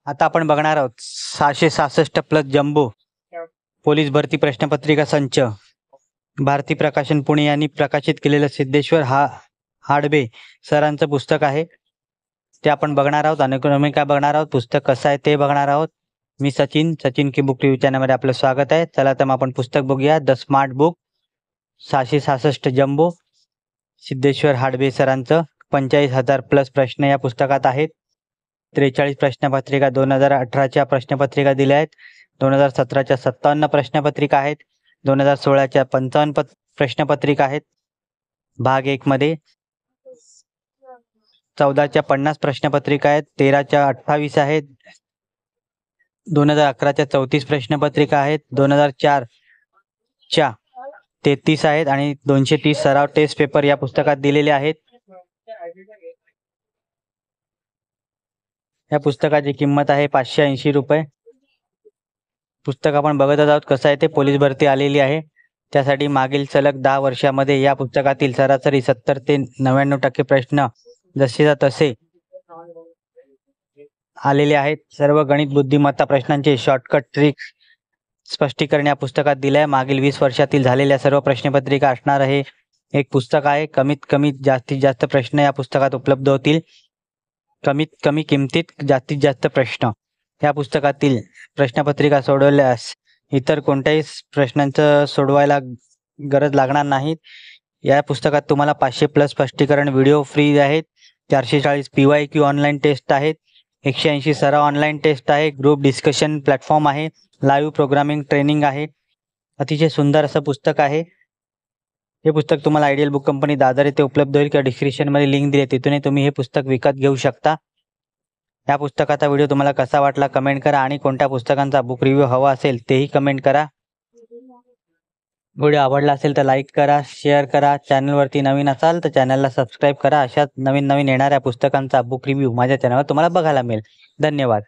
आता आपण बघणार आहोत 666 प्लस जम्बो पोलीस भरती प्रश्नपत्रिका संच भारती प्रकाशन पुणे यांनी प्रकाशित केलेलं सिद्धेश्वर हाडबे सरांचं पुस्तक आहे. ते आपण बघणार आहोत. अनुक्रमिका बघणार आहोत. पुस्तक कसं आहे ते बघणार आहोत. मी सचिन की बुक रिव्ह्यू चॅनलमध्ये आपलं स्वागत आहे. चला तर मग आपण पुस्तक बघूया. The smart book 666 jumbo Siddheshwar Hadbe सरांचं 45,000 प्लस प्रश्न या पुस्तकात आहेत. 43 प्रश्नपत्रिका 2018च्या प्रश्नपत्रिका दिल्या आहेत. 2017च्या 57 प्रश्नपत्रिका आहेत. 2016च्या 55 प्रश्नपत्रिका आहेत. भाग 1 मध्ये 14च्या 50 प्रश्नपत्रिका आहेत. 13च्या 28 आहेत. 2011च्या 34 प्रश्नपत्रिका आहेत. 2004च्या 33 आहेत आणि 230 सराव टेस्ट पेपर या पुस्तकात दिलेले आहेत. या पुस्तकाची किंमत आहे 580 रुपये. पुस्तक आपण बघतच आहोत कसं आहे ते. पोलीस भरती आलेली आहे, त्यासाठी मागील सलग 10 वर्षामध्ये या पुस्तकातील सरासरी 70 ते 99% प्रश्न जसेच्या तसे आलेले आहेत. सर्व गणित बुद्धिमत्ता प्रश्नांचे शॉर्टकट ट्रिक्स स्पष्टीकरण या पुस्तकात दिले आहे. मागील 20 वर्षातील झालेल्या सर्व प्रश्नपत्रिका असणार हे एक पुस्तक आहे. कमीत कमी जास्तीत जास्त प्रश्न या पुस्तकात उपलब्ध होतील. कमीत कमी किमतीत जास्तीत जास्त प्रश्न. या पुस्तकातील प्रश्नपत्रिका सोडवल्यास इतर कोणत्याही प्रश्नांचं सोडवायला गरज लागणार नाही. या पुस्तकात तुम्हाला 500 प्लस स्पष्टीकरण व्हिडिओ फ्री आहेत. 440 PYQ ऑनलाईन टेस्ट आहेत. 180 सराव ऑनलाईन टेस्ट आहे. ग्रुप डिस्कशन प्लॅटफॉर्म आहे. लाईव्ह प्रोग्रामिंग ट्रेनिंग आहे. अतिशय सुंदर असं पुस्तक आहे. हे पुस्तक तुम्हाला आयडियल बुक कंपनी दादर येथे उपलब्ध होईल किंवा डिस्क्रिप्शनमध्ये लिंक दिली आहे, तिथूनही तुम्ही हे पुस्तक विकत घेऊ शकता. या पुस्तकाचा व्हिडिओ तुम्हाला कसा वाटला कमेंट करा आणि कोणत्या पुस्तकांचा बुक रिव्ह्यू हवा असेल तेही कमेंट करा. व्हिडिओ आवडला असेल तर लाईक करा, शेअर करा. चॅनलवरती नवीन असाल तर चॅनलला सबस्क्राईब करा. अशाच नवीन येणाऱ्या पुस्तकांचा बुक रिव्ह्यू माझ्या चॅनलवर तुम्हाला बघायला मिळेल. धन्यवाद.